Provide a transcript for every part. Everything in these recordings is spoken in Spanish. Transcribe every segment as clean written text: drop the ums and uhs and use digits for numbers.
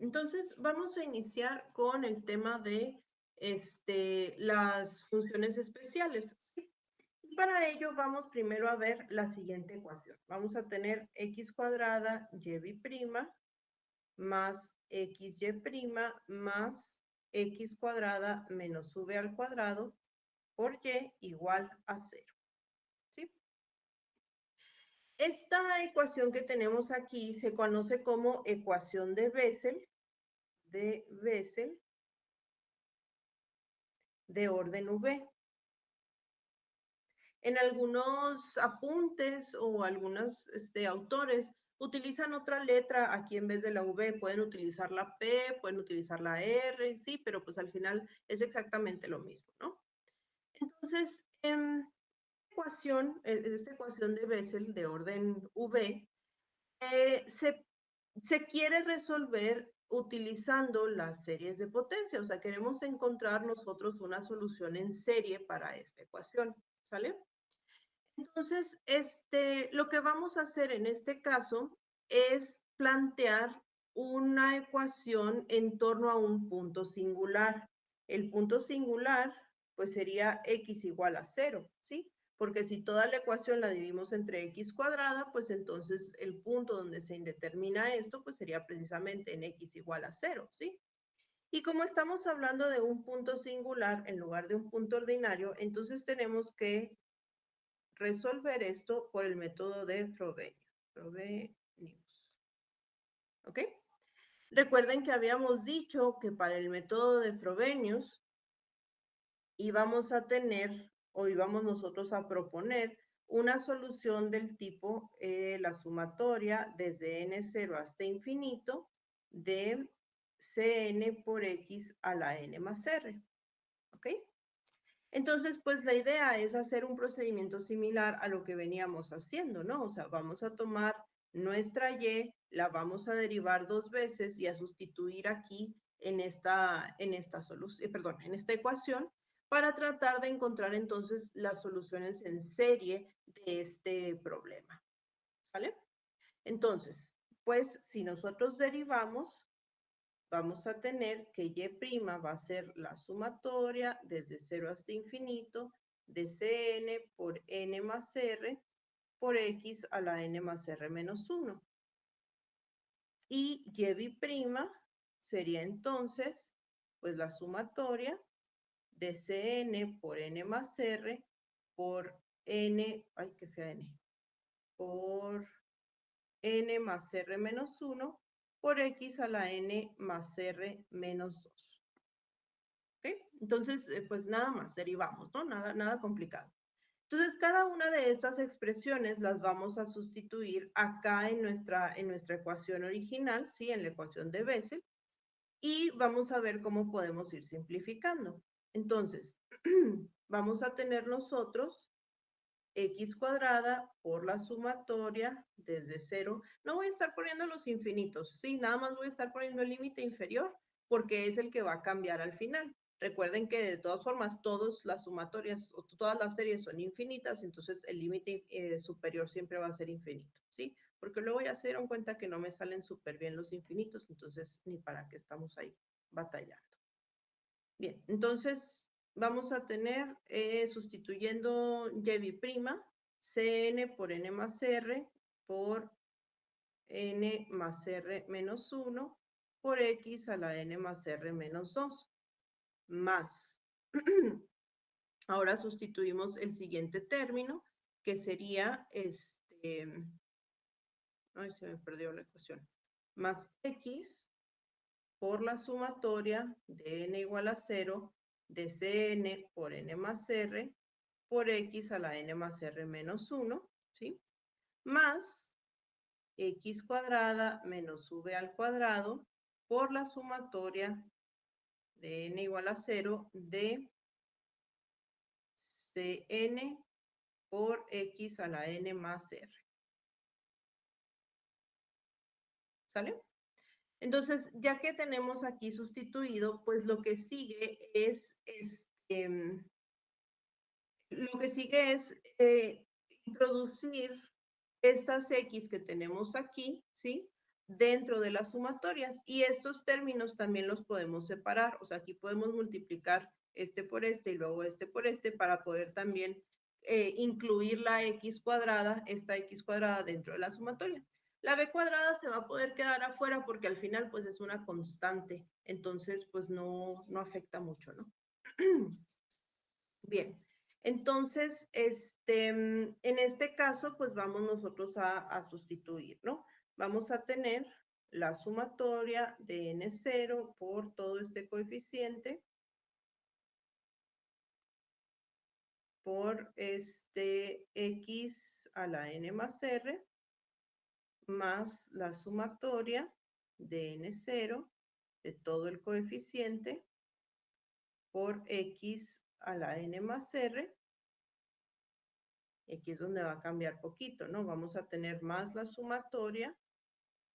Entonces, vamos a iniciar con el tema de las funciones especiales, ¿sí? Y para ello vamos primero a ver la siguiente ecuación. Vamos a tener x cuadrada y' más xy' más x cuadrada menos v al cuadrado por y igual a 0, ¿sí? Esta ecuación que tenemos aquí se conoce como ecuación de Bessel de orden V. En algunos apuntes o algunos autores utilizan otra letra aquí en vez de la V, pueden utilizar la P, pueden utilizar la R, sí, pero pues al final es exactamente lo mismo, ¿no? Entonces, esta ecuación de Bessel de orden V, se quiere resolver utilizando las series de potencia, o sea, queremos encontrar nosotros una solución en serie para esta ecuación, ¿sale? Entonces, lo que vamos a hacer en este caso es plantear una ecuación en torno a un punto singular. El punto singular, pues sería x igual a 0, ¿sí? Porque si toda la ecuación la dividimos entre x cuadrada, pues entonces el punto donde se indetermina esto, pues sería precisamente en x igual a 0, ¿sí? Y como estamos hablando de un punto singular en lugar de un punto ordinario, entonces tenemos que resolver esto por el método de Frobenius. ¿Ok? Recuerden que habíamos dicho que para el método de Frobenius íbamos a tener o íbamos nosotros a proponer una solución del tipo la sumatoria desde n0 hasta infinito de Cn por x a la n más r. ¿Ok? Entonces, pues la idea es hacer un procedimiento similar a lo que veníamos haciendo, ¿no? O sea, vamos a tomar nuestra y, la vamos a derivar 2 veces y a sustituir aquí en esta solución, perdón, en esta ecuación para tratar de encontrar entonces las soluciones en serie de este problema, ¿sale? Entonces, pues si nosotros derivamos, vamos a tener que y' va a ser la sumatoria desde 0 hasta infinito de Cn por n más r por x a la n más r menos 1. Y y' sería entonces, pues la sumatoria de Cn por n más r por n, ay, qué fea n, por n más r menos 1 por x a la n más r menos 2. ¿Ok? Entonces, pues nada más, derivamos, ¿no? Nada complicado. Entonces, cada una de estas expresiones las vamos a sustituir acá en nuestra ecuación original, ¿sí? En la ecuación de Bessel, y vamos a ver cómo podemos ir simplificando. Entonces, vamos a tener nosotros x cuadrada por la sumatoria desde 0. No voy a estar poniendo los infinitos, sí, nada más voy a estar poniendo el límite inferior porque es el que va a cambiar al final. Recuerden que de todas formas todas las sumatorias o todas las series son infinitas, entonces el límite superior siempre va a ser infinito, ¿sí? Porque luego ya se dieron cuenta que no me salen súper bien los infinitos, entonces ni para qué estamos ahí batallando. Bien, entonces vamos a tener, sustituyendo y', Cn por n más r por n más r menos 1 por x a la n más r menos 2, más. Ahora sustituimos el siguiente término, que sería, ay, se me perdió la ecuación, más x por la sumatoria de n igual a 0 de Cn por n más r por x a la n más r menos 1, ¿sí? Más x cuadrada menos v al cuadrado por la sumatoria de n igual a 0 de Cn por x a la n más r. ¿Sale? Entonces, ya que tenemos aquí sustituido, pues lo que sigue es introducir estas X que tenemos aquí, ¿sí? dentro de las sumatorias. Y estos términos también los podemos separar. O sea, aquí podemos multiplicar este por este y luego este por este para poder también incluir la x cuadrada, esta x cuadrada dentro de la sumatoria. La b cuadrada se va a poder quedar afuera porque al final pues es una constante. Entonces pues no afecta mucho, ¿no? Bien. Entonces, en este caso, pues vamos nosotros a sustituir, ¿no? Vamos a tener la sumatoria de n0 por todo este coeficiente por este x a la n más r más la sumatoria de n0 de todo el coeficiente por x a la n más r. Y aquí es donde va a cambiar poquito, ¿no? Vamos a tener más la sumatoria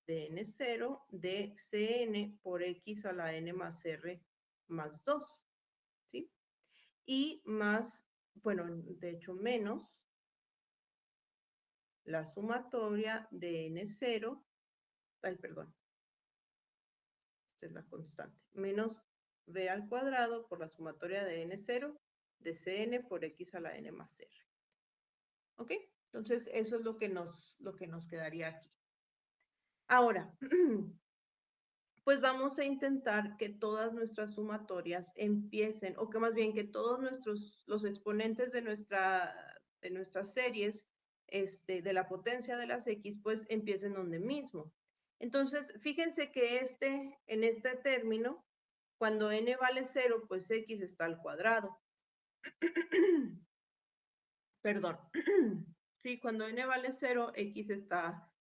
de n0 de cn por x a la n más r más 2, ¿sí? Y más, bueno, de hecho menos la sumatoria de n0, ay, perdón, esta es la constante, menos b al cuadrado por la sumatoria de n0 de cn por x a la n más r. ¿Ok? Entonces, eso es lo que nos quedaría aquí. Ahora, pues vamos a intentar que todas nuestras sumatorias empiecen, o que más bien que todos los exponentes de nuestras series, de la potencia de las X, pues empiecen donde mismo. Entonces, fíjense que en este término, cuando n vale 0, pues X está al cuadrado. Perdón. Sí, cuando n vale 0, X está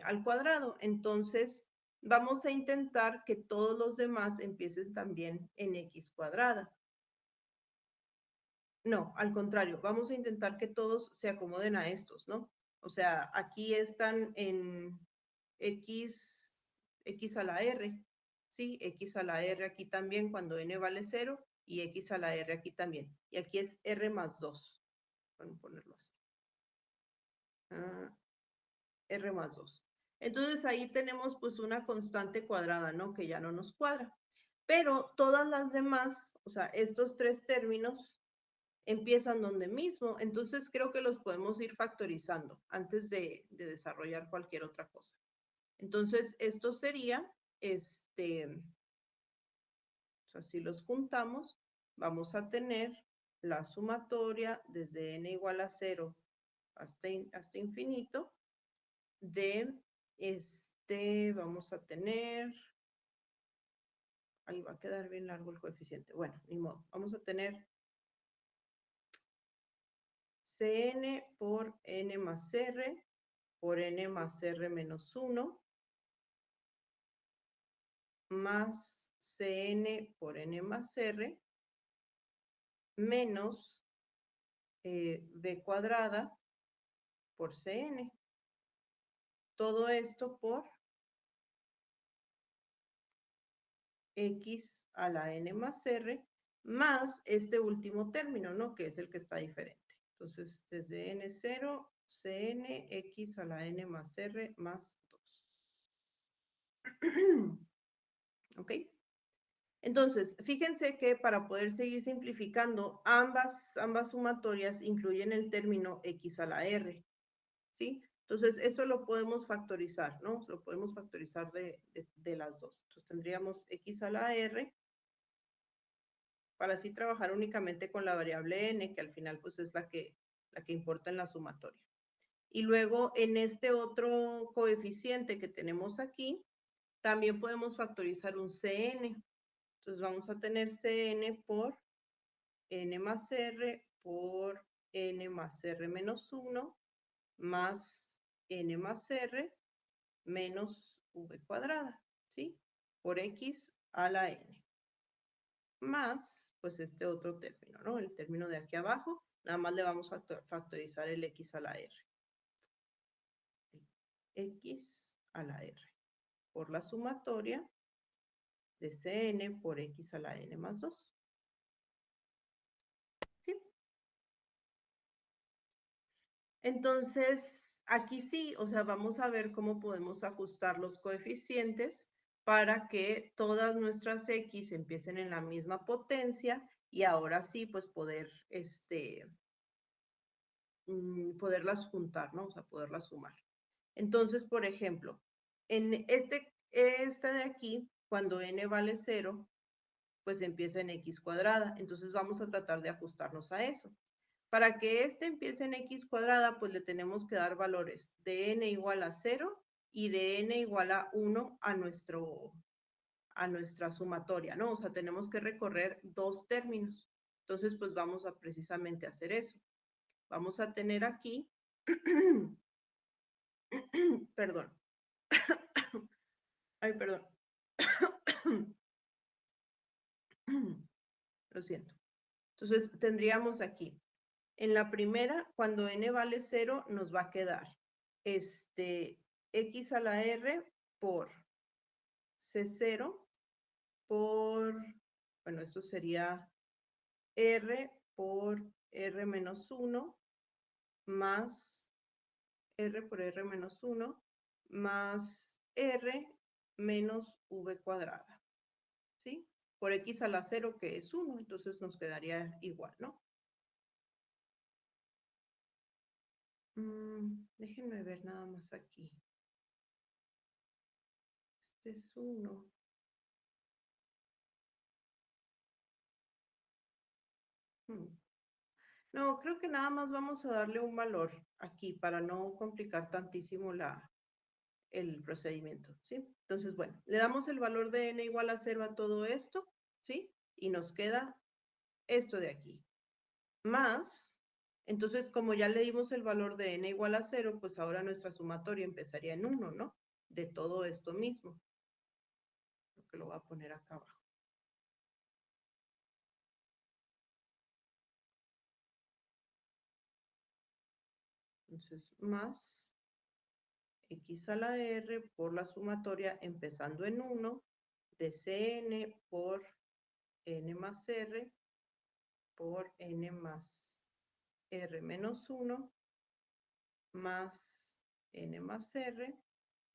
al cuadrado. Entonces, vamos a intentar que todos los demás empiecen también en X cuadrada. No, al contrario, vamos a intentar que todos se acomoden a estos, ¿no? O sea, aquí están en X a la R, ¿sí? X a la R aquí también cuando n vale 0 y X a la R aquí también. Y aquí es R más 2. Vamos a ponerlo así. R más 2. Entonces ahí tenemos pues una constante cuadrada, ¿no? Que ya no nos cuadra. Pero todas las demás, o sea, estos tres términos empiezan donde mismo. Entonces creo que los podemos ir factorizando antes de desarrollar cualquier otra cosa. Entonces esto sería, o sea, si los juntamos, vamos a tener la sumatoria desde n igual a 0 hasta infinito de vamos a tener, ahí va a quedar bien largo el coeficiente. Bueno, ni modo. Vamos a tener Cn por n más r por n más r menos 1 más Cn por n más r menos b cuadrada por Cn. Todo esto por x a la n más r más este último término, ¿no? Que es el que está diferente. Entonces, desde n0, cn, x a la n más r más 2. ¿Ok? Entonces, fíjense que para poder seguir simplificando, ambas sumatorias incluyen el término x a la r, ¿sí? Entonces, eso lo podemos factorizar, ¿no? Lo podemos factorizar de las dos. Entonces, tendríamos x a la r para así trabajar únicamente con la variable n, que al final pues es la que importa en la sumatoria. Y luego en este otro coeficiente que tenemos aquí, también podemos factorizar un Cn. Entonces vamos a tener Cn por n más r por n más r menos 1 más n más r menos v cuadrada, ¿sí? Por x a la n. Más, pues este otro término, ¿no? El término de aquí abajo, nada más le vamos a factorizar el x a la r. X a la r por la sumatoria de Cn por x a la n más 2. ¿Sí? Entonces, aquí sí, o sea, vamos a ver cómo podemos ajustar los coeficientes para que todas nuestras X empiecen en la misma potencia y ahora sí, pues poder, poderlas juntar, ¿no? O sea, poderlas sumar. Entonces, por ejemplo, en este de aquí, cuando n vale 0, pues empieza en x cuadrada. Entonces vamos a tratar de ajustarnos a eso. Para que este empiece en x cuadrada, pues le tenemos que dar valores de n igual a 0 y de n igual a 1 a nuestra sumatoria, ¿no? O sea, tenemos que recorrer dos términos. Entonces, pues vamos a precisamente hacer eso. Vamos a tener aquí, perdón, ay, perdón, lo siento. Entonces, tendríamos aquí, en la primera, cuando n vale 0, nos va a quedar x a la r por c0 por, bueno, esto sería r por r menos 1 más r por r menos 1 más r menos v cuadrada, ¿sí? Por x a la 0, que es 1, entonces nos quedaría igual, ¿no? Déjenme ver nada más aquí. Este es 1. No, creo que nada más vamos a darle un valor aquí para no complicar tantísimo el procedimiento, ¿sí? Entonces, bueno, le damos el valor de n igual a 0 a todo esto, ¿sí? Y nos queda esto de aquí. Más, entonces, como ya le dimos el valor de n igual a 0, pues ahora nuestra sumatoria empezaría en 1, ¿no? De todo esto mismo. Creo que lo voy a poner acá abajo. Entonces, más x a la r por la sumatoria empezando en 1 de Cn por n más r por n más r menos 1 más n más r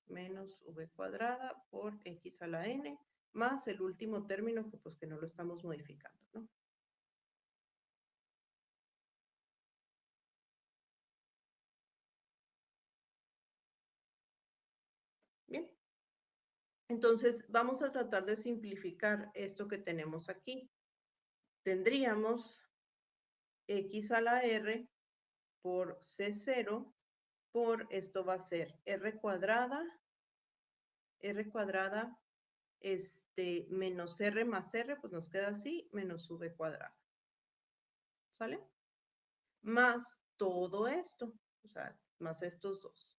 menos v cuadrada por x a la n más el último término que pues que no lo estamos modificando, ¿no? Bien. Entonces, vamos a tratar de simplificar esto que tenemos aquí. Tendríamos x a la r por c0 por esto va a ser r cuadrada menos r más r, pues nos queda así, menos v cuadrada. ¿Sale? Más todo esto, o sea, más estos dos.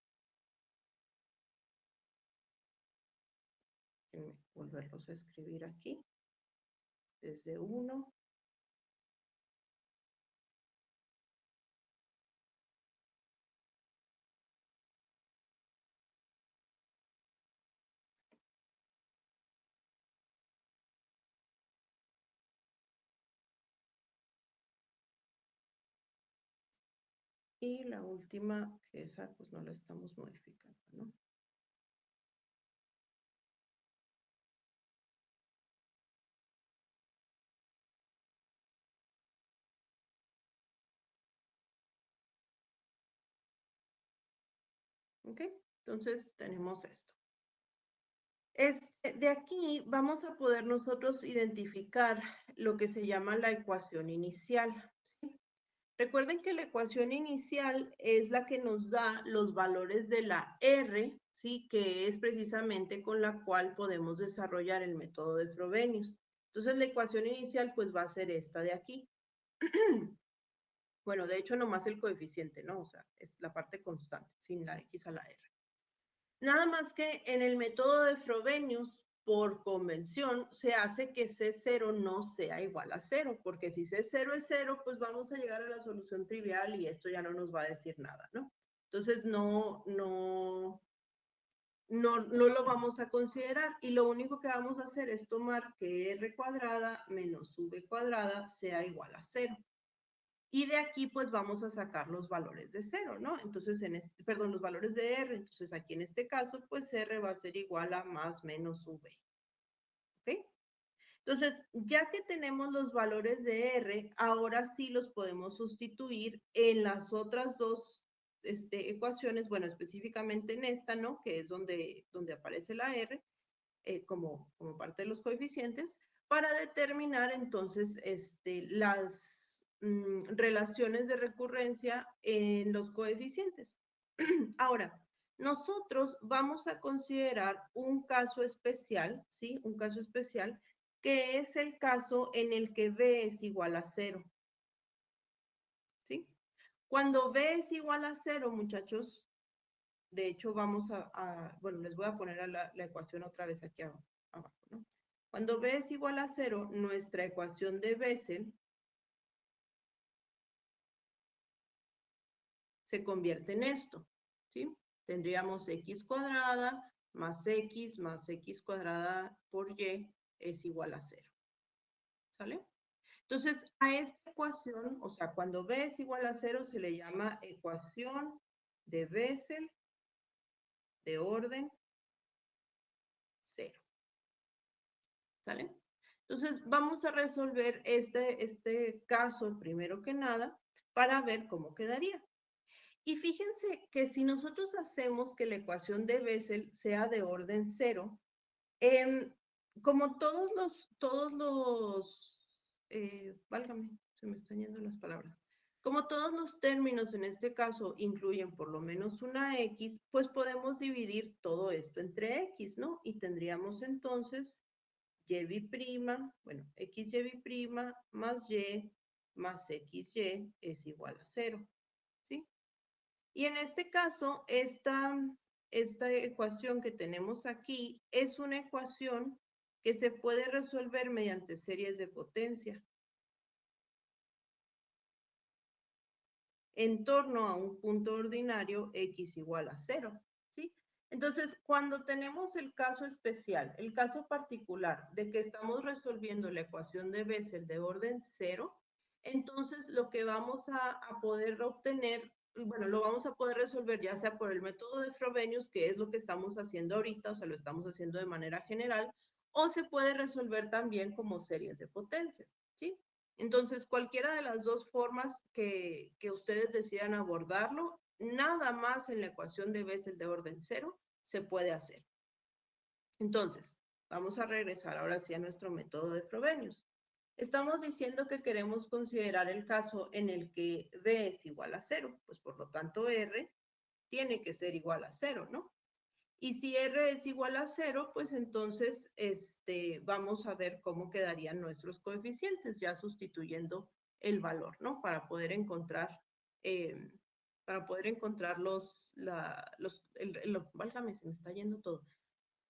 Déjenme volverlos a escribir aquí. Desde 1. Y la última, que esa pues no la estamos modificando, ¿no? ¿Ok? Entonces tenemos esto. De aquí vamos a poder nosotros identificar lo que se llama la ecuación inicial. ¿Sí? Recuerden que la ecuación inicial es la que nos da los valores de la R, ¿sí? Que es precisamente con la cual podemos desarrollar el método de Frobenius. Entonces la ecuación inicial pues va a ser esta de aquí. Bueno, de hecho nomás el coeficiente, ¿no? O sea, es la parte constante, sin la X a la R. Nada más que en el método de Frobenius, por convención, se hace que C0 no sea igual a 0, porque si C0 es 0, pues vamos a llegar a la solución trivial y esto ya no nos va a decir nada, ¿no? Entonces no lo vamos a considerar y lo único que vamos a hacer es tomar que r cuadrada menos v cuadrada sea igual a 0. Y de aquí, pues, vamos a sacar los valores de 0, ¿no? Entonces, perdón, los valores de R. Entonces, aquí en este caso, pues, R va a ser igual a más menos V. ¿Ok? Entonces, ya que tenemos los valores de R, ahora sí los podemos sustituir en las otras dos ecuaciones, bueno, específicamente en esta, ¿no? Que es donde aparece la R como parte de los coeficientes, para determinar entonces las relaciones de recurrencia en los coeficientes. Ahora, nosotros vamos a considerar un caso especial, ¿sí? Un caso especial que es el caso en el que B es igual a 0, ¿sí? Cuando B es igual a 0, muchachos, de hecho vamos bueno, les voy a poner la ecuación otra vez aquí abajo, ¿no? Cuando B es igual a 0, nuestra ecuación de Bessel se convierte en esto, ¿sí? Tendríamos x cuadrada más x cuadrada por y es igual a 0, ¿sale? Entonces, a esta ecuación, o sea, cuando B es igual a 0, se le llama ecuación de Bessel de orden 0, ¿sale? Entonces, vamos a resolver este caso primero que nada para ver cómo quedaría. Y fíjense que si nosotros hacemos que la ecuación de Bessel sea de orden 0, como válgame, se me están yendo las palabras. Como todos los términos en este caso incluyen por lo menos una X, pues podemos dividir todo esto entre X, ¿no? Y tendríamos entonces y', bueno, xy' más y más xy es igual a 0, ¿sí? Y en este caso, esta ecuación que tenemos aquí es una ecuación que se puede resolver mediante series de potencia en torno a un punto ordinario x igual a 0, ¿sí? Entonces, cuando tenemos el caso especial, el caso particular de que estamos resolviendo la ecuación de Bessel de orden 0, entonces lo que vamos a poder obtener, bueno, lo vamos a poder resolver ya sea por el método de Frobenius, que es lo que estamos haciendo ahorita, o sea, lo estamos haciendo de manera general, o se puede resolver también como series de potencias, ¿sí? Entonces, cualquiera de las dos formas que ustedes decidan abordarlo, nada más en la ecuación de Bessel de orden 0 se puede hacer. Entonces, vamos a regresar ahora sí a nuestro método de Frobenius. Estamos diciendo que queremos considerar el caso en el que B es igual a 0, pues por lo tanto R tiene que ser igual a 0, ¿no? Y si R es igual a 0, pues entonces vamos a ver cómo quedarían nuestros coeficientes, ya sustituyendo el valor, ¿no? Eh, para poder encontrar válgame, se me está yendo todo.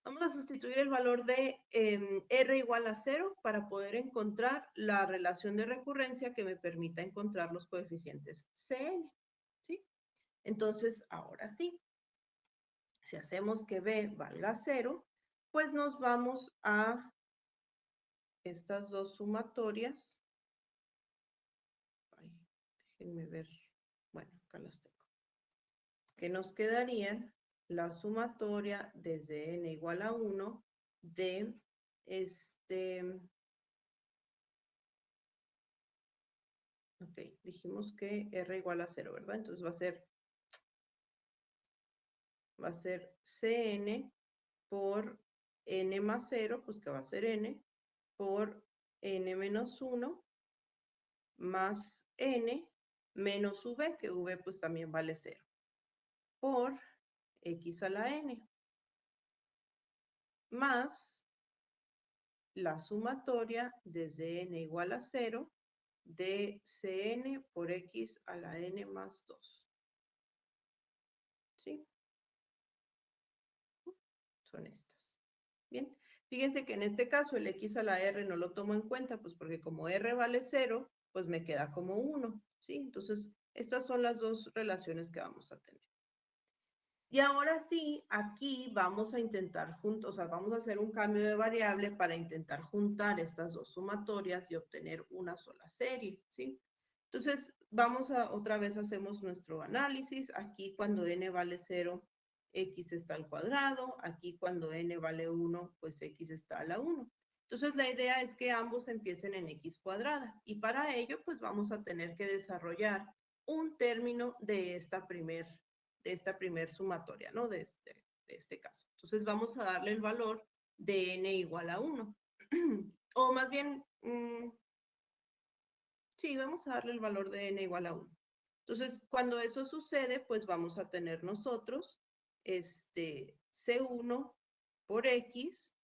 Vamos a sustituir el valor de R igual a 0 para poder encontrar la relación de recurrencia que me permita encontrar los coeficientes Cn, ¿sí? Entonces, ahora sí, si hacemos que B valga 0, pues nos vamos a estas dos sumatorias. Ay, déjenme ver. Bueno, acá las tengo. Que nos quedarían la sumatoria desde n igual a 1 de ok, dijimos que R igual a 0, ¿verdad? Entonces va a ser Cn por n más 0, pues que va a ser n, por n menos 1 más n menos v, que v pues también vale 0, por x a la n, más la sumatoria desde n igual a 0 de Cn por x a la n más 2. ¿Sí? Son estas. Bien, fíjense que en este caso el x a la r no lo tomo en cuenta, pues porque como r vale 0, pues me queda como 1, ¿sí? Entonces, estas son las dos relaciones que vamos a tener. Y ahora sí, aquí vamos a intentar juntos, o sea, vamos a hacer un cambio de variable para intentar juntar estas dos sumatorias y obtener una sola serie, ¿sí? Entonces, vamos a, otra vez hacemos nuestro análisis. Aquí cuando n vale 0, x está al cuadrado. Aquí cuando n vale 1, pues x está a la 1. Entonces la idea es que ambos empiecen en x cuadrada. Y para ello, pues vamos a tener que desarrollar un término de esta primer sumatoria, ¿no? De este caso. Entonces vamos a darle el valor de n igual a 1. O más bien, sí, vamos a darle el valor de n igual a 1. Entonces, cuando eso sucede, pues vamos a tener nosotros C1 por X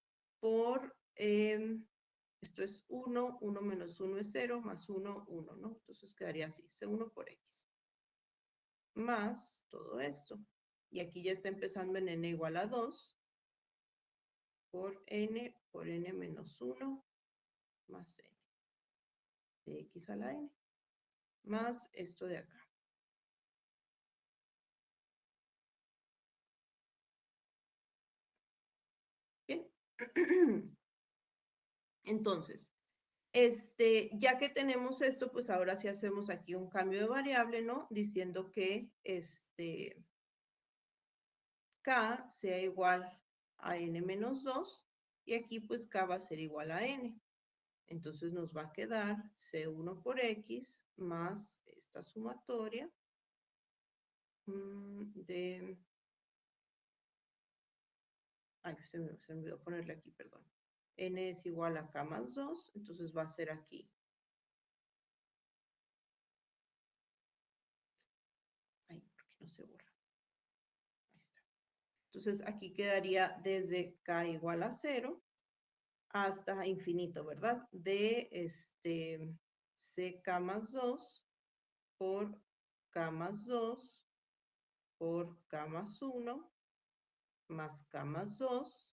por, esto es 1, 1 menos 1 es 0, más 1, 1, ¿no? Entonces quedaría así, C1 por X, más todo esto. Y aquí ya está empezando en n igual a 2, por n menos 1, más n, de x a la n, más esto de acá. Bien. Entonces, ya que tenemos esto, pues ahora sí hacemos aquí un cambio de variable, ¿no? Diciendo que K sea igual a n menos 2 y aquí pues K va a ser igual a n. Entonces nos va a quedar C1 por X más esta sumatoria de... Ay, se me olvidó ponerle aquí, perdón. N es igual a K más 2, entonces va a ser aquí. Ay, ¿por qué no se borra? Ahí está. Entonces aquí quedaría desde K igual a 0 hasta infinito, ¿verdad? De CK más 2 por K más 2 por K más 1 más K más 2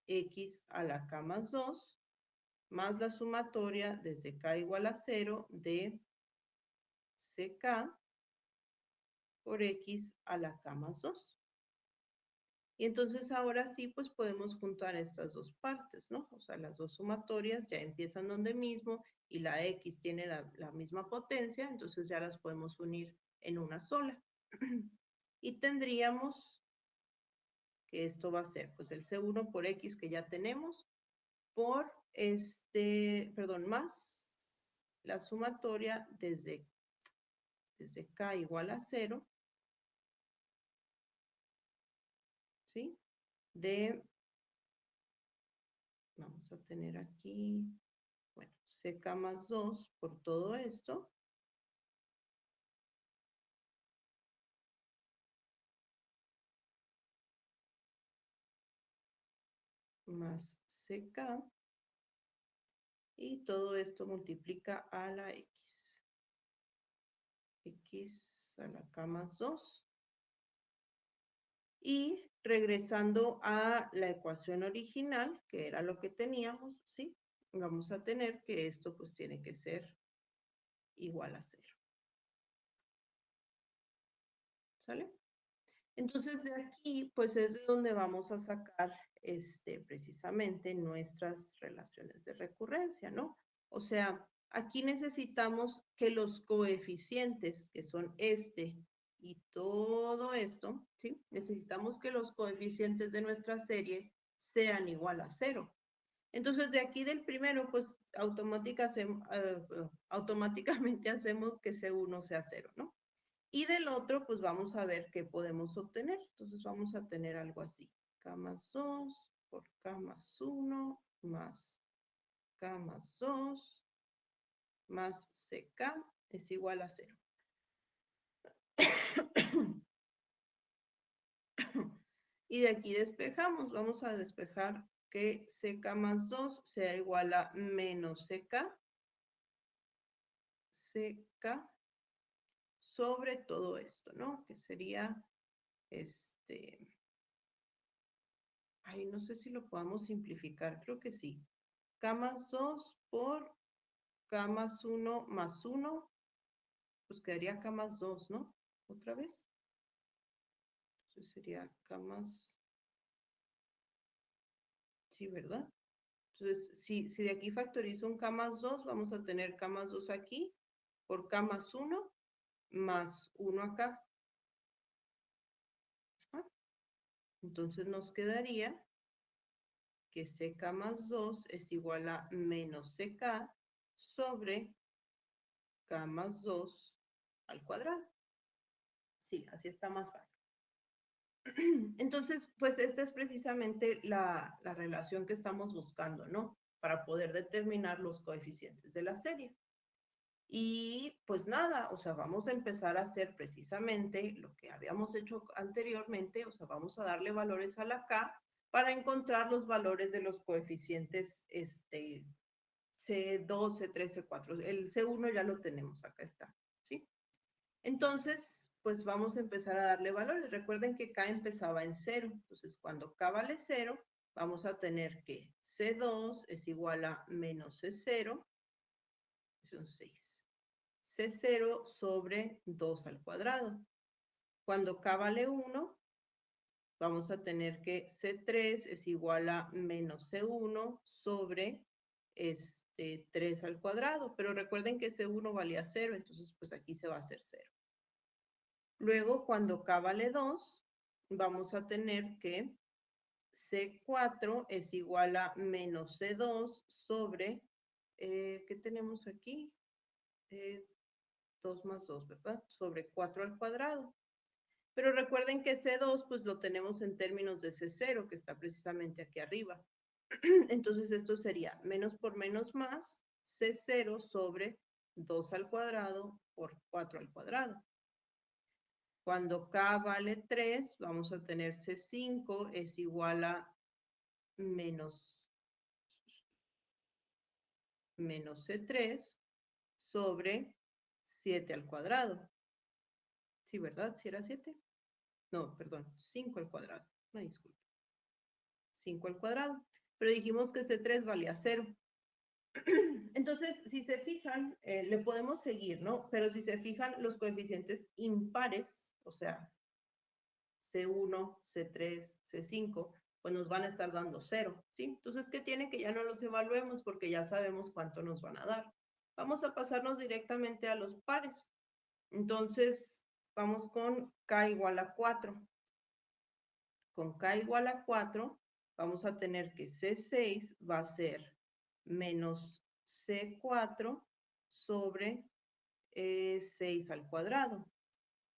X a la K más 2 más la sumatoria desde K igual a 0 de CK por X a la K más 2. Y entonces ahora sí, pues podemos juntar estas dos partes, ¿no? O sea, las dos sumatorias ya empiezan donde mismo y la X tiene la misma potencia, entonces ya las podemos unir en una sola. Y tendríamos que esto va a ser, pues el C1 por X que ya tenemos, por más la sumatoria desde K igual a 0, ¿sí? Vamos a tener aquí, bueno, CK más 2 por todo esto. Más CK. Y todo esto multiplica a la X. X a la K más 2. Y regresando a la ecuación original, que era lo que teníamos, ¿sí? Vamos a tener que esto pues tiene que ser igual a 0. ¿Sale? Entonces de aquí pues es de donde vamos a sacar precisamente nuestras relaciones de recurrencia, ¿no? O sea, aquí necesitamos que los coeficientes, que son y todo esto, ¿sí? Necesitamos que los coeficientes de nuestra serie sean igual a 0. Entonces, de aquí del primero, pues automáticamente hacemos que C1 sea 0, ¿no? Y del otro, pues vamos a ver qué podemos obtener. Entonces vamos a tener algo así. K más 2 por K más 1 más K más 2 más CK es igual a 0. Y de aquí despejamos. Vamos a despejar que CK más 2 sea igual a menos CK sobre todo esto, ¿no? Que sería ay, no sé si lo podamos simplificar, creo que sí. K más 2 por K más 1 más 1, pues quedaría K más 2, ¿no? Otra vez. Entonces sería K más... Sí, ¿verdad? Entonces, si de aquí factorizo un K más 2, vamos a tener K más 2 aquí por k más 1 acá. Ajá. Entonces nos quedaría que ck más 2 es igual a menos ck sobre k más 2 al cuadrado. Sí, así está más fácil. Entonces, pues esta es precisamente la relación que estamos buscando, ¿no? Para poder determinar los coeficientes de la serie. Y pues nada, o sea, vamos a empezar a hacer precisamente lo que habíamos hecho anteriormente, o sea, vamos a darle valores a la k para encontrar los valores de los coeficientes C2, C3, C4. El C1 ya lo tenemos, acá está, ¿sí? Entonces, pues vamos a empezar a darle valores. Recuerden que k empezaba en 0. Entonces, cuando k vale 0, vamos a tener que C2 es igual a menos C0, son 6. C0 sobre 2 al cuadrado. Cuando k vale 1, vamos a tener que C3 es igual a menos C1 sobre 3 al cuadrado. Pero recuerden que C1 valía 0, entonces pues aquí se va a hacer 0. Luego, cuando k vale 2, vamos a tener que C4 es igual a menos C2 sobre, ¿qué tenemos aquí? 2 más 2, ¿verdad? Sobre 4 al cuadrado. Pero recuerden que C2 pues lo tenemos en términos de C0, que está precisamente aquí arriba. Entonces esto sería menos por menos más, C0 sobre 2 al cuadrado por 4 al cuadrado. Cuando k vale 3, vamos a tener C5 es igual a menos C3 sobre 7 al cuadrado. Sí, ¿verdad? ¿Sí era 7? No, perdón, 5 al cuadrado. Una disculpa. 5 al cuadrado. Pero dijimos que C3 valía 0. Entonces, si se fijan, le podemos seguir, ¿no? Pero si se fijan, los coeficientes impares, o sea, C1, C3, C5, pues nos van a estar dando 0, ¿sí? Entonces, ¿qué tiene? Que ya no los evaluemos porque ya sabemos cuánto nos van a dar. Vamos a pasarnos directamente a los pares. Entonces, vamos con k igual a 4. Con k igual a 4, vamos a tener que C6 va a ser menos C4 sobre 6 al cuadrado.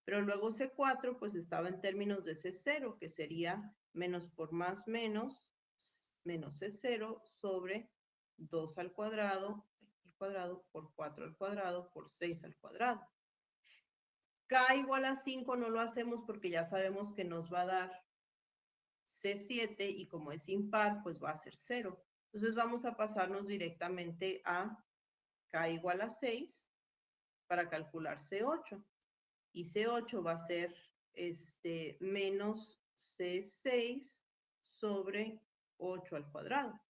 Pero luego C4 pues estaba en términos de C0, que sería menos por más menos C0 sobre 2 al cuadrado por 4 al cuadrado por 6 al cuadrado. K igual a 5 no lo hacemos porque ya sabemos que nos va a dar C7 y como es impar, pues va a ser 0. Entonces vamos a pasarnos directamente a K igual a 6 para calcular C8. Y C8 va a ser menos C6 sobre 8 al cuadrado.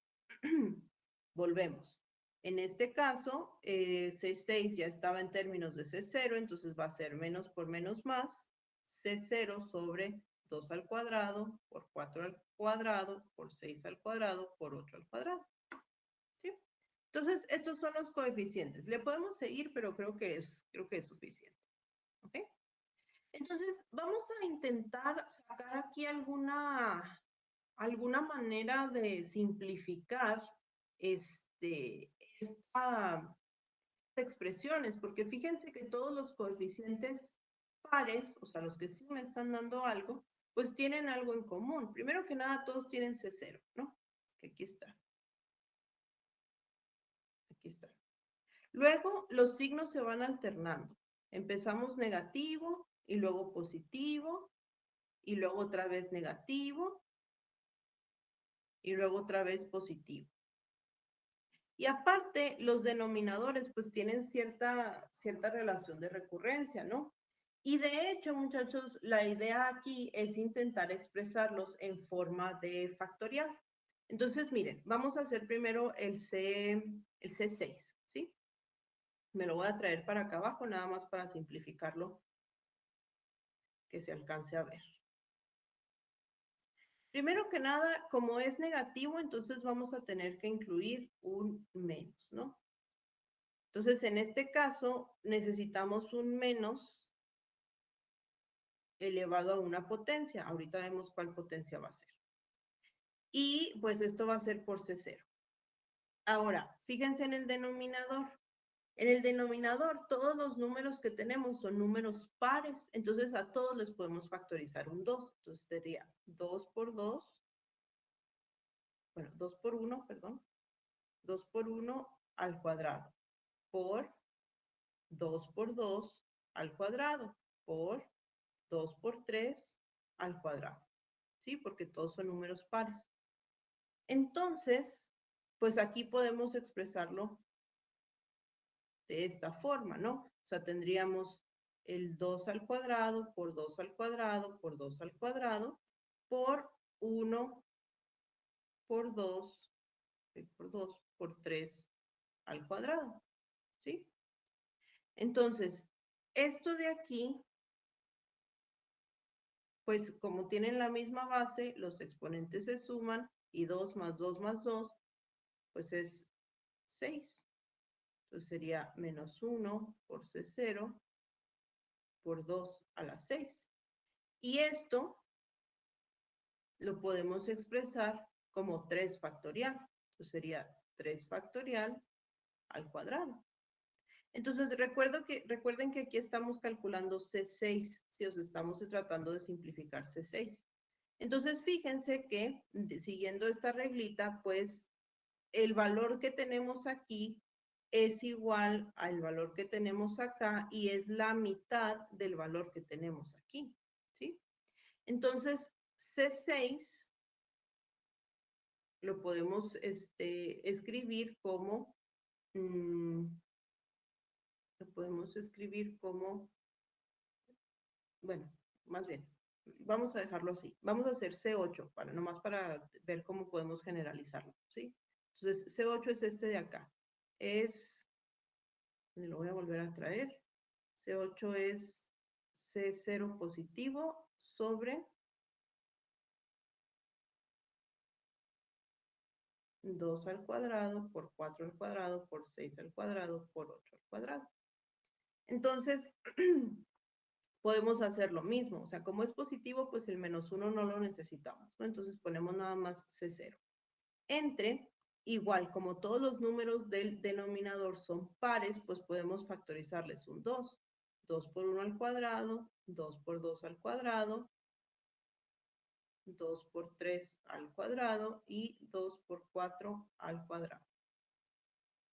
Volvemos. En este caso, C6 ya estaba en términos de C0, entonces va a ser menos por menos más, C0 sobre 2 al cuadrado, por 4 al cuadrado, por 6 al cuadrado, por 8 al cuadrado. ¿Sí? Entonces, estos son los coeficientes. Le podemos seguir, pero creo que es suficiente. ¿Ok? Entonces, vamos a intentar sacar aquí alguna manera de simplificar estas expresiones, porque fíjense que todos los coeficientes pares, o sea, los que sí me están dando algo, pues tienen algo en común. Primero que nada, todos tienen C0, ¿no? Que aquí está. Aquí está. Luego, los signos se van alternando. Empezamos negativo y luego positivo y luego otra vez negativo y luego otra vez positivo. Y aparte, los denominadores pues tienen cierta relación de recurrencia, ¿no? Y de hecho, muchachos, la idea aquí es intentar expresarlos en forma de factorial. Entonces, miren, vamos a hacer primero el C6, ¿sí? Me lo voy a traer para acá abajo, nada más para simplificarlo, que se alcance a ver. Primero que nada, como es negativo, entonces vamos a tener que incluir un menos, ¿no? Entonces, en este caso, necesitamos un menos elevado a una potencia. Ahorita vemos cuál potencia va a ser. Y pues esto va a ser por C0. Ahora, fíjense en el denominador. En el denominador, todos los números que tenemos son números pares, entonces a todos les podemos factorizar un 2. Entonces sería 2 por 2, bueno, 2 por 1, perdón, 2 por 1 al cuadrado, por 2 por 2 al cuadrado, por 2 por 3 al cuadrado, ¿sí? Porque todos son números pares. Entonces, pues aquí podemos expresarlo de esta forma, ¿no? O sea, tendríamos el 2 al cuadrado por 2 al cuadrado por 2 al cuadrado por 1 por 2 por 2 por 3 al cuadrado, ¿sí? Entonces, esto de aquí, pues como tienen la misma base, los exponentes se suman y 2 más 2 más 2, pues es 6. Entonces sería menos 1 por C0 por 2 a la 6. Y esto lo podemos expresar como 3 factorial. Entonces sería 3 factorial al cuadrado. Entonces recuerden que aquí estamos calculando C6, si os estamos tratando de simplificar C6. Entonces fíjense que siguiendo esta reglita, pues el valor que tenemos aquí es igual al valor que tenemos acá y es la mitad del valor que tenemos aquí, ¿sí? Entonces, C6 lo podemos escribir como, lo podemos escribir como, bueno, más bien, vamos a dejarlo así. Vamos a hacer C8, nomás para ver cómo podemos generalizarlo, ¿sí? Entonces, C8 es este de acá. Lo voy a volver a traer. C8 es C0 positivo sobre 2 al cuadrado por 4 al cuadrado por 6 al cuadrado por 8 al cuadrado. Entonces, podemos hacer lo mismo. O sea, como es positivo, pues el menos 1 no lo necesitamos, ¿no? Entonces ponemos nada más C0. Entre, igual, como todos los números del denominador son pares, pues podemos factorizarles un 2. 2 por 1 al cuadrado, 2 por 2 al cuadrado, 2 por 3 al cuadrado y 2 por 4 al cuadrado.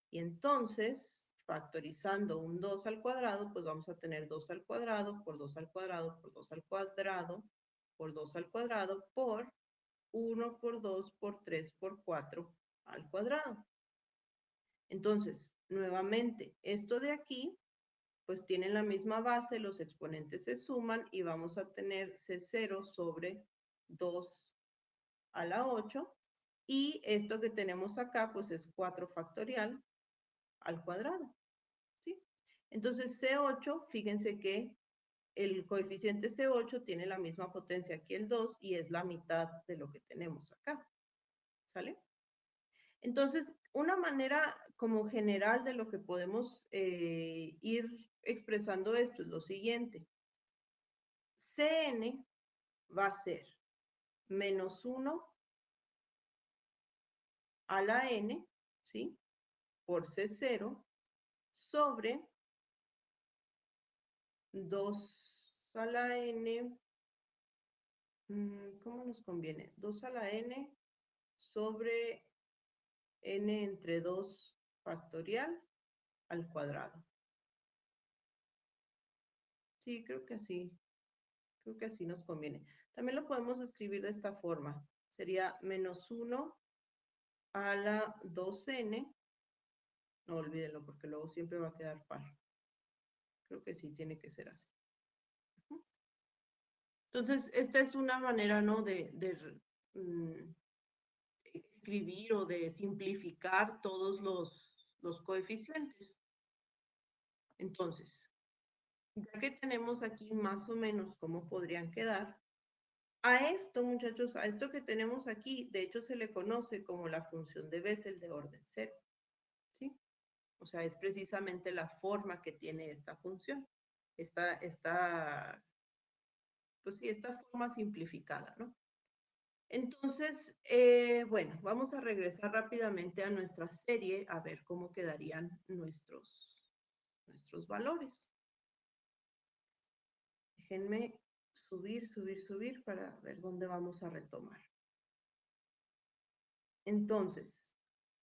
Y entonces, factorizando un 2 al cuadrado, pues vamos a tener 2 al cuadrado por 2 al cuadrado por 2 al cuadrado por 2 al cuadrado por 1 por 2 por 3 por 4 al cuadrado. Entonces, nuevamente, esto de aquí, pues tienen la misma base, los exponentes se suman y vamos a tener C0 sobre 2 a la 8. Y esto que tenemos acá, pues es 4 factorial al cuadrado, ¿sí? Entonces, C8, fíjense que el coeficiente C8 tiene la misma potencia que el 2 y es la mitad de lo que tenemos acá, ¿sale? Entonces, una manera como general de lo que podemos ir expresando esto es lo siguiente. Cn va a ser menos 1 a la n, ¿sí? Por C0 sobre 2 a la n, ¿cómo nos conviene? 2 a la n sobre n entre 2 factorial al cuadrado. Sí, creo que así nos conviene. También lo podemos escribir de esta forma. Sería menos 1 a la 2n. No olvídenlo porque luego siempre va a quedar par. Creo que sí, tiene que ser así. Entonces, esta es una manera, ¿no? de escribir o de simplificar todos los coeficientes. Entonces, ya que tenemos aquí más o menos cómo podrían quedar, a esto, muchachos, a esto que tenemos aquí, de hecho se le conoce como la función de Bessel de orden cero, ¿sí? O sea, es precisamente la forma que tiene esta función. Pues sí, esta forma simplificada, ¿no? Entonces, bueno, vamos a regresar rápidamente a nuestra serie a ver cómo quedarían nuestros valores. Déjenme subir para ver dónde vamos a retomar. Entonces,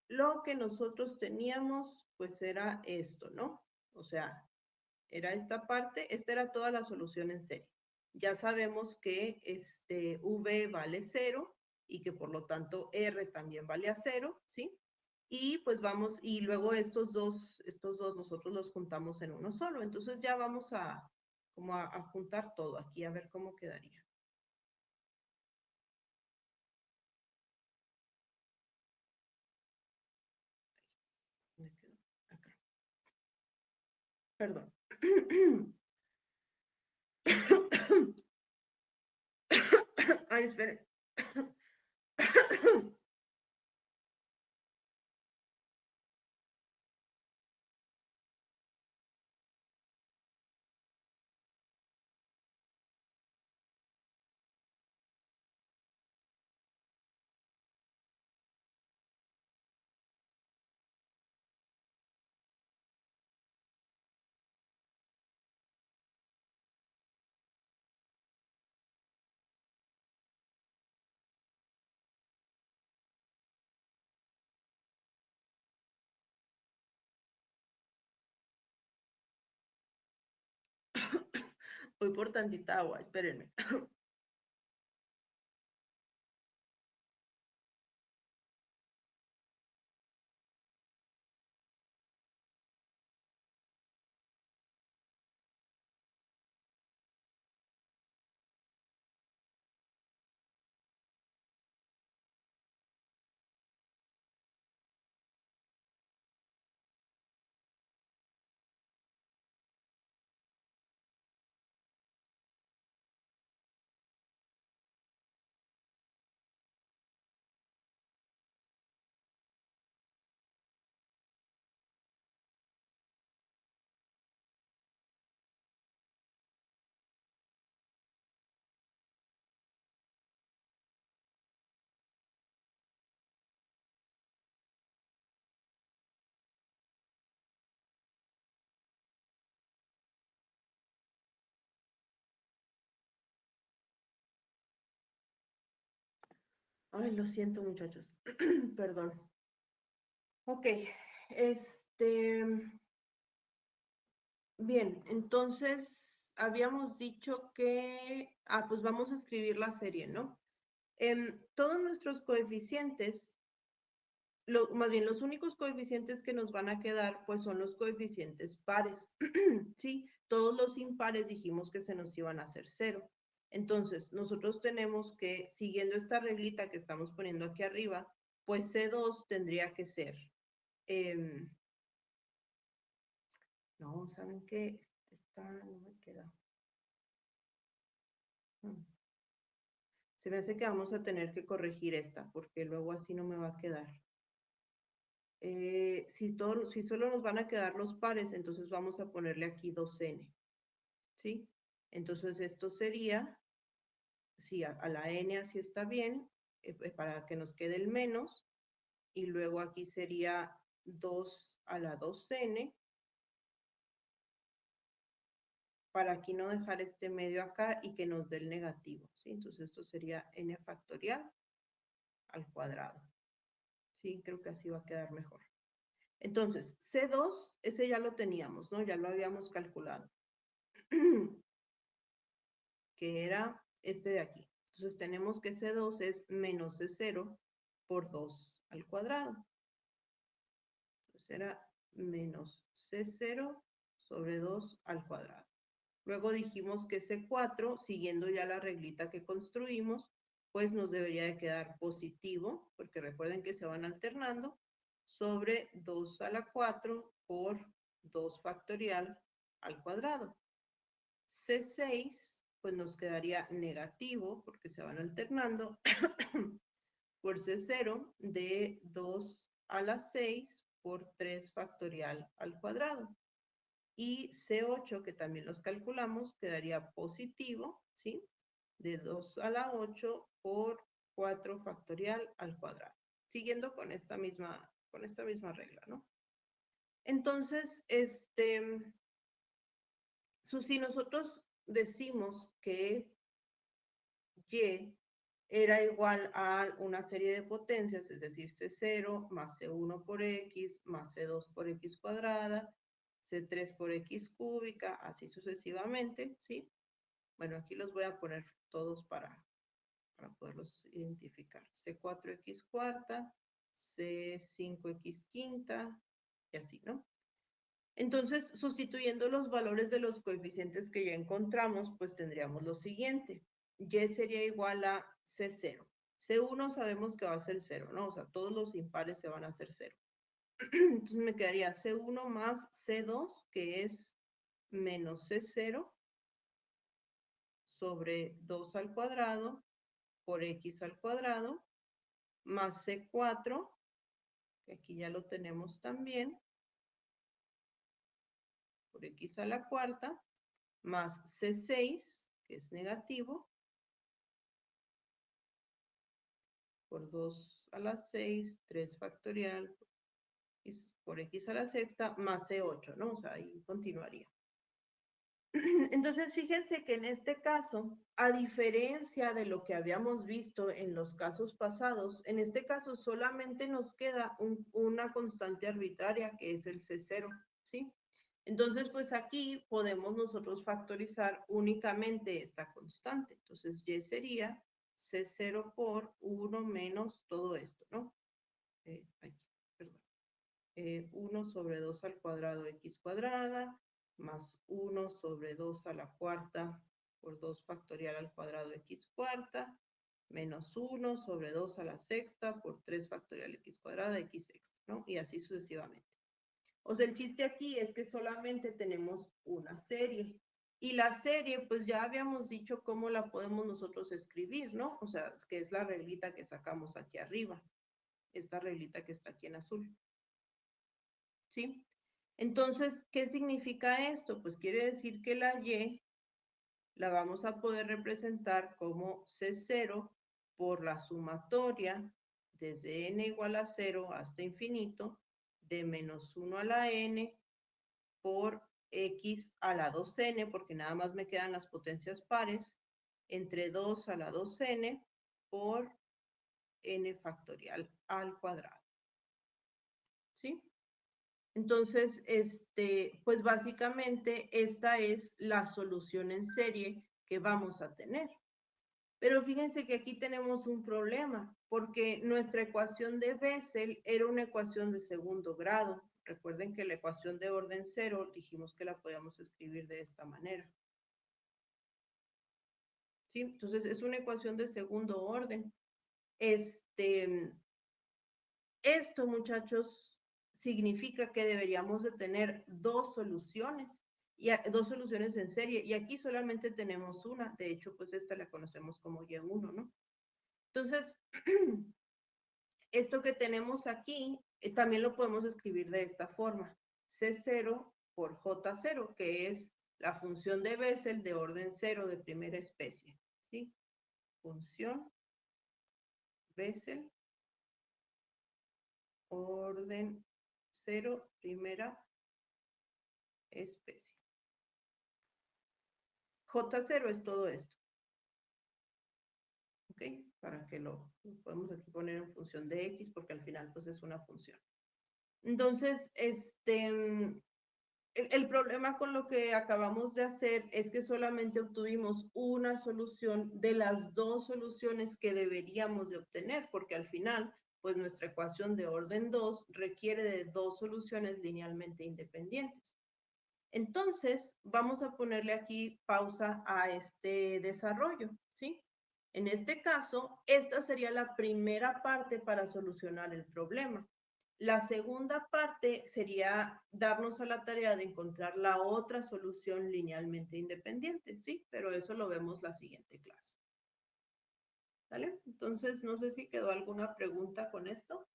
lo que nosotros teníamos, pues era esto, ¿no? O sea, era esta parte, esta era toda la solución en serie. Ya sabemos que V vale 0 y que por lo tanto R también vale a 0, ¿sí? Y pues vamos, y luego estos dos nosotros los juntamos en uno solo. Entonces ya vamos como a juntar todo aquí, a ver cómo quedaría. ¿Dónde quedó? Acá. Perdón. Ay, espere. Voy por tantita agua, espérenme. Ay, lo siento, muchachos. Perdón. Ok, bien, entonces habíamos dicho que, pues vamos a escribir la serie, ¿no? Todos nuestros coeficientes, más bien los únicos coeficientes que nos van a quedar, pues son los coeficientes pares, ¿sí? Todos los impares dijimos que se nos iban a hacer 0. Entonces, nosotros tenemos que, siguiendo esta reglita que estamos poniendo aquí arriba, pues C2 tendría que ser, em, no, ¿saben qué? No me queda. Se me hace que vamos a tener que corregir esta, porque luego así no me va a quedar. Si solo nos van a quedar los pares, entonces vamos a ponerle aquí 2n, ¿sí? Entonces esto sería, si a la n así está bien, para que nos quede el menos, y luego aquí sería 2 a la 2n, para aquí no dejar este medio acá y que nos dé el negativo, ¿sí? Entonces esto sería n factorial al cuadrado, ¿sí? Creo que así va a quedar mejor. Entonces, C2, ese ya lo teníamos, ¿no? Ya lo habíamos calculado. Que era este de aquí. Entonces, tenemos que C2 es menos C0 por 2 al cuadrado. Entonces, era menos C0 sobre 2 al cuadrado. Luego dijimos que C4, siguiendo ya la reglita que construimos, pues nos debería de quedar positivo, porque recuerden que se van alternando, sobre 2 a la 4 por 2 factorial al cuadrado. C6, pues nos quedaría negativo, porque se van alternando, por C0 de 2 a la 6 por 3 factorial al cuadrado. Y C8, que también los calculamos, quedaría positivo, ¿sí? De 2 a la 8 por 4 factorial al cuadrado. Siguiendo con esta misma regla, ¿no? Entonces, si nosotros decimos que Y era igual a una serie de potencias, es decir, C0 más C1 por X, más C2 por X cuadrada, C3 por X cúbica, así sucesivamente, ¿sí? Bueno, aquí los voy a poner todos para poderlos identificar. C4X cuarta, C5X quinta, y así, ¿no? Entonces, sustituyendo los valores de los coeficientes que ya encontramos, pues tendríamos lo siguiente. Y sería igual a C0. C1 sabemos que va a ser 0, ¿no? O sea, todos los impares se van a hacer 0. Entonces me quedaría C1 más C2, que es menos C0, sobre 2 al cuadrado por X al cuadrado, más C4, que aquí ya lo tenemos también, por X a la cuarta, más C6, que es negativo, por 2 a la 6, 3 factorial, por X a la sexta, más C8, ¿no? O sea, ahí continuaría. Entonces, fíjense que en este caso, a diferencia de lo que habíamos visto en los casos pasados, en este caso solamente nos queda una constante arbitraria que es el C0, ¿sí? Entonces, pues aquí podemos nosotros factorizar únicamente esta constante. Entonces, Y sería C0 por 1 menos todo esto, ¿no? Aquí, perdón. 1 sobre 2 al cuadrado X cuadrada, más 1 sobre 2 a la cuarta por 2 factorial al cuadrado X cuarta, menos 1 sobre 2 a la sexta por 3 factorial X cuadrada X sexta, ¿no? Y así sucesivamente. O sea, el chiste aquí es que solamente tenemos una serie. Y la serie, pues ya habíamos dicho cómo la podemos nosotros escribir, ¿no? O sea, que es la reglita que sacamos aquí arriba. Esta reglita que está aquí en azul. ¿Sí? Entonces, ¿qué significa esto? Pues quiere decir que la Y la vamos a poder representar como C0 por la sumatoria desde n igual a 0 hasta infinito de menos 1 a la n por x a la 2n, porque nada más me quedan las potencias pares, entre 2 a la 2n por n factorial al cuadrado. ¿Sí? Entonces, pues básicamente esta es la solución en serie que vamos a tener. Pero fíjense que aquí tenemos un problema, porque nuestra ecuación de Bessel era una ecuación de segundo grado. Recuerden que la ecuación de orden cero dijimos que la podíamos escribir de esta manera. ¿Sí? Entonces es una ecuación de segundo orden. Esto, muchachos, significa que deberíamos de tener dos soluciones, dos soluciones en serie, y aquí solamente tenemos una. De hecho, pues esta la conocemos como Y1, ¿no? Entonces, esto que tenemos aquí, también lo podemos escribir de esta forma. C0 por J0, que es la función de Bessel de orden 0 de primera especie. ¿Sí? Función Bessel, orden 0, primera especie. J0 es todo esto. ¿Ok? Para que lo podemos aquí poner en función de X, porque al final pues es una función. Entonces, el problema con lo que acabamos de hacer es que solamente obtuvimos una solución de las dos soluciones que deberíamos de obtener, porque al final, pues nuestra ecuación de orden 2 requiere de dos soluciones linealmente independientes. Entonces, vamos a ponerle aquí pausa a este desarrollo, ¿sí? En este caso, esta sería la primera parte para solucionar el problema. La segunda parte sería darnos a la tarea de encontrar la otra solución linealmente independiente, ¿sí? Pero eso lo vemos la siguiente clase. ¿Vale? Entonces, no sé si quedó alguna pregunta con esto.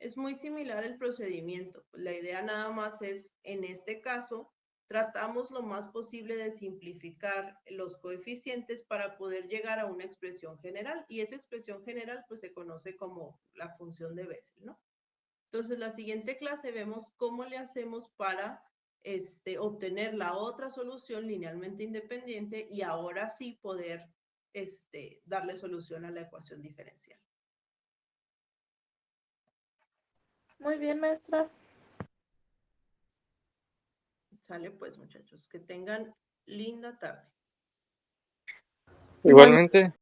Es muy similar el procedimiento. La idea nada más es, en este caso, tratamos lo más posible de simplificar los coeficientes para poder llegar a una expresión general. Y esa expresión general pues se conoce como la función de Bessel, ¿no? Entonces, la siguiente clase vemos cómo le hacemos para obtener la otra solución linealmente independiente y ahora sí poder darle solución a la ecuación diferencial. Muy bien, maestra. Sale pues, muchachos, que tengan linda tarde. Igualmente.